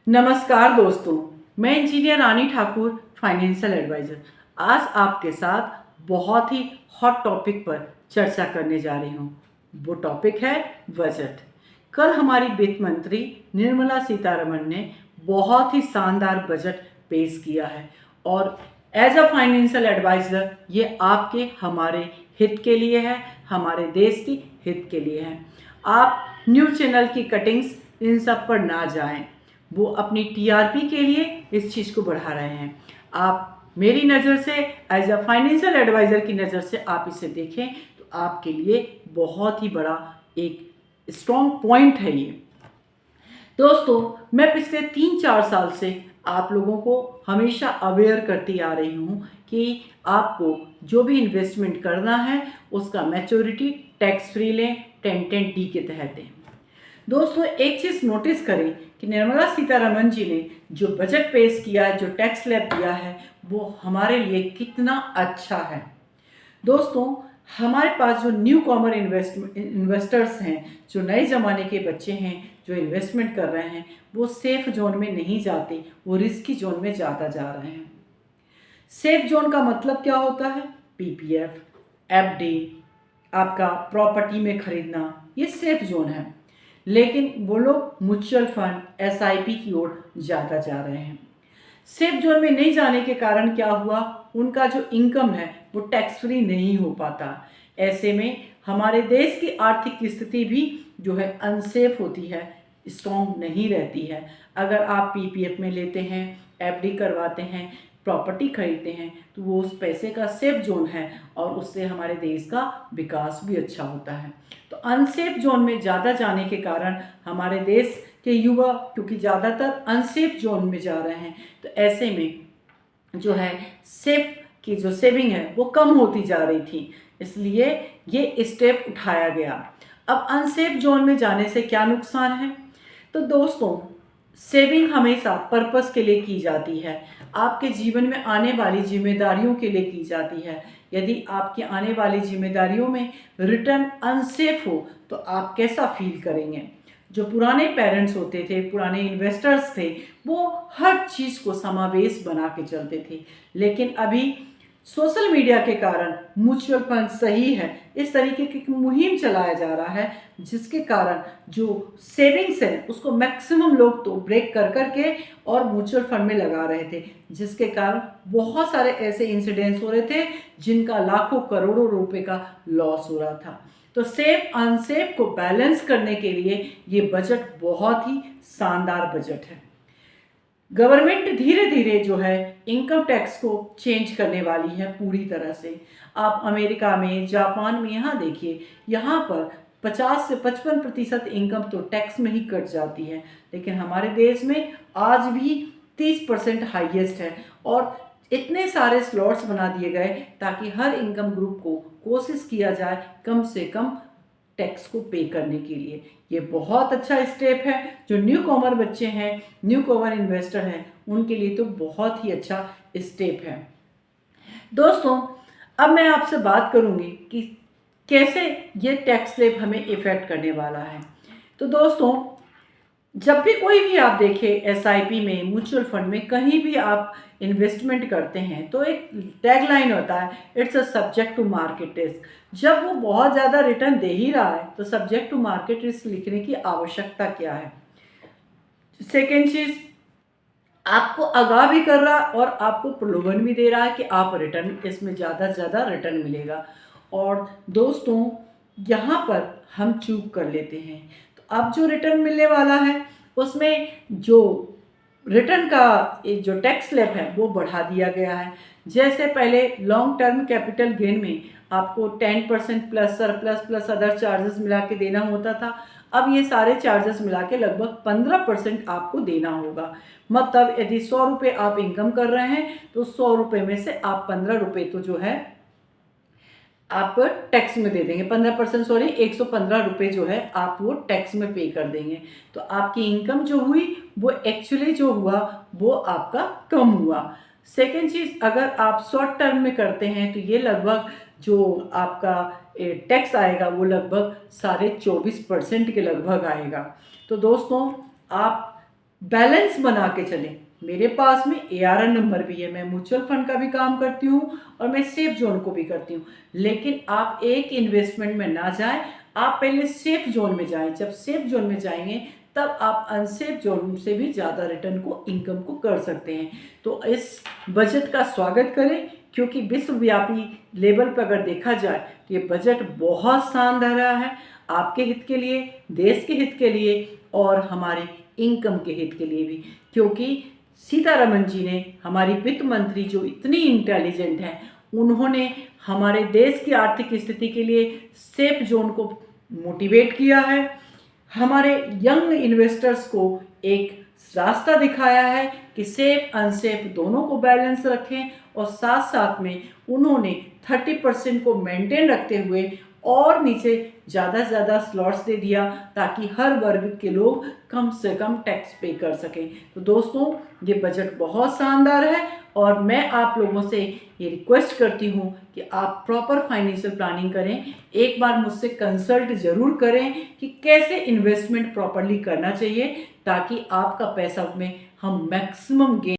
नमस्कार दोस्तों, मैं इंजीनियर रानी ठाकुर, फाइनेंशियल एडवाइज़र। आज आपके साथ बहुत ही हॉट टॉपिक पर चर्चा करने जा रही हूँ। वो टॉपिक है बजट। कल हमारी वित्त मंत्री निर्मला सीतारमण ने बहुत ही शानदार बजट पेश किया है और एज अ फाइनेंशियल एडवाइज़र ये आपके हमारे हित के लिए है, हमारे देश की हित के लिए है। आप न्यूज़ चैनल की कटिंग्स इन सब पर ना जाएं। वो अपनी टीआरपी के लिए इस चीज़ को बढ़ा रहे हैं। आप मेरी नज़र से एज अ फाइनेंशियल एडवाइज़र की नज़र से आप इसे देखें तो आपके लिए बहुत ही बड़ा एक स्ट्रॉन्ग पॉइंट है ये। दोस्तों, मैं पिछले 3-4 साल से आप लोगों को हमेशा अवेयर करती आ रही हूँ कि आपको जो भी इन्वेस्टमेंट करना है उसका मैच्योरिटी टैक्स फ्री लें, 1010D के तहत दें। दोस्तों, एक चीज़ नोटिस करें कि निर्मला सीतारमण जी ने जो बजट पेश किया है, जो टैक्स स्लैब दिया है, वो हमारे लिए कितना अच्छा है। दोस्तों, हमारे पास जो न्यू कॉमर इन्वेस्टर्स हैं, जो नए ज़माने के बच्चे हैं, जो इन्वेस्टमेंट कर रहे हैं, वो सेफ जोन में नहीं जाते, वो रिस्की जोन में ज़्यादा जा रहे हैं। सेफ जोन का मतलब क्या होता है? पीपीएफ, एफडी, आपका प्रॉपर्टी में खरीदना, ये सेफ जोन है। लेकिन वो लोग म्यूचुअल फंड, एसआईपी की ओर ज़्यादा जा रहे हैं। सेफ जोन में नहीं जाने के कारण क्या हुआ? उनका जो इनकम है वो टैक्स फ्री नहीं हो पाता। ऐसे में हमारे देश की आर्थिक स्थिति भी जो है अनसेफ होती है, स्ट्रॉन्ग नहीं रहती है। अगर आप पीपीएफ में लेते हैं, एफडी करवाते हैं, प्रॉपर्टी खरीदते हैं, तो वो उस पैसे का सेफ जोन है और उससे हमारे देश का विकास भी अच्छा होता है। तो अनसेफ जोन में ज़्यादा जाने के कारण हमारे देश के युवा, क्योंकि ज़्यादातर अनसेफ जोन में जा रहे हैं, तो ऐसे में जो है सेफ की जो सेविंग है वो कम होती जा रही थी, इसलिए ये स्टेप उठाया गया। अब अनसेफ जोन में जाने से क्या नुकसान है? तो दोस्तों, सेविंग हमेशा पर्पस के लिए की जाती है, आपके जीवन में आने वाली जिम्मेदारियों के लिए की जाती है। यदि आपकी आने वाली जिम्मेदारियों में रिटर्न अनसेफ हो तो आप कैसा फील करेंगे? जो पुराने पेरेंट्स होते थे, पुराने इन्वेस्टर्स थे, वो हर चीज़ को समावेश बना के चलते थे। लेकिन अभी सोशल मीडिया के कारण म्यूचुअल फंड सही है, इस तरीके की मुहिम चलाया जा रहा है, जिसके कारण जो सेविंग्स है उसको मैक्सिमम लोग तो ब्रेक कर करके और म्यूचुअल फंड में लगा रहे थे, जिसके कारण बहुत सारे ऐसे इंसिडेंट्स हो रहे थे जिनका लाखों करोड़ों रुपए का लॉस हो रहा था। तो सेफ अनसेफ को बैलेंस करने के लिए ये बजट बहुत ही शानदार बजट है। गवर्नमेंट धीरे धीरे जो है इनकम टैक्स को चेंज करने वाली है पूरी तरह से। आप अमेरिका में, जापान में यहाँ देखिए, यहाँ पर 50 से 55% इनकम तो टैक्स में ही कट जाती है, लेकिन हमारे देश में आज भी 30% हाईएस्ट है और इतने सारे स्लॉट्स बना दिए गए ताकि हर इनकम ग्रुप को कोशिश किया जाए कम से कम टैक्स को पे करने के लिए। ये बहुत अच्छा स्टेप है। जो न्यू कॉमर बच्चे हैं, न्यू कॉमर इन्वेस्टर हैं, उनके लिए तो बहुत ही अच्छा स्टेप है। दोस्तों, अब मैं आपसे बात करूंगी कि कैसे ये टैक्स स्लैब हमें इफ़ेक्ट करने वाला है। तो दोस्तों, जब भी कोई भी आप देखें एसआईपी में, म्यूचुअल फंड में, कहीं भी आप इन्वेस्टमेंट करते हैं तो एक टैगलाइन होता है, it's a subject to market risk. जब वो बहुत ज़्यादा रिटर्न दे ही रहा है तो सब्जेक्ट टू मार्केट रिस्क लिखने की आवश्यकता क्या है? सेकेंड चीज़, आपको आगाह भी कर रहा है और आपको प्रलोभन भी दे रहा है कि आप रिटर्न, इसमें ज़्यादा से ज़्यादा रिटर्न मिलेगा। और दोस्तों, यहाँ पर हम चूक कर लेते हैं। तो अब जो रिटर्न मिलने वाला है उसमें जो रिटर्न का जो टैक्स स्लैब है वो बढ़ा दिया गया है। जैसे पहले लॉन्ग टर्म कैपिटल गेन में आपको 10% plus surplus plus other charges मिला के देना होता था, अब ये सारे चार्जेस मिला के लगभग 15% आपको देना होगा। मतलब यदि 100 रुपये आप इनकम कर रहे हैं तो 100 रुपये में से आप 15 रुपये तो जो है आप टैक्स में दे देंगे। 15%, सॉरी, 115 रुपये जो है आप वो टैक्स में पे कर देंगे। तो आपकी इनकम जो हुई वो एक्चुअली जो हुआ वो आपका कम हुआ। सेकेंड चीज़, अगर आप शॉर्ट टर्म में करते हैं तो ये लगभग जो आपका टैक्स आएगा वो लगभग 24.5% के लगभग आएगा। तो दोस्तों, आप बैलेंस बना के चलें। मेरे पास में ARN नंबर भी है, मैं म्यूचुअल फंड का भी काम करती हूँ और मैं सेफ जोन को भी करती हूँ। लेकिन आप एक इन्वेस्टमेंट में ना जाएं, आप पहले सेफ जोन में जाएं। जब सेफ जोन में जाएंगे तब आप अनसेफ जोन से भी ज़्यादा रिटर्न को, इनकम को कर सकते हैं। तो इस बजट का स्वागत करें, क्योंकि विश्वव्यापी लेवल पर अगर देखा जाए तो ये बजट बहुत शानदार है, आपके हित के लिए, देश के हित के लिए और हमारे इनकम के हित के लिए भी। क्योंकि सीतारमन जी ने, हमारी वित्त मंत्री जो इतनी इंटेलिजेंट है, उन्होंने हमारे देश की आर्थिक स्थिति के लिए सेफ जोन को मोटिवेट किया है, हमारे यंग इन्वेस्टर्स को एक रास्ता दिखाया है कि सेफ अनसेफ दोनों को बैलेंस रखें, और साथ साथ में उन्होंने 30% को मेंटेन रखते हुए और नीचे ज़्यादा से ज़्यादा स्लॉट्स दे दिया, ताकि हर वर्ग के लोग कम से कम टैक्स पे कर सकें। तो दोस्तों, ये बजट बहुत शानदार है और मैं आप लोगों से ये रिक्वेस्ट करती हूँ कि आप प्रॉपर फाइनेंशियल प्लानिंग करें। एक बार मुझसे कंसल्ट ज़रूर करें कि कैसे इन्वेस्टमेंट प्रॉपरली करना चाहिए, ताकि आपका पैसा में हम मैक्सिमम गेन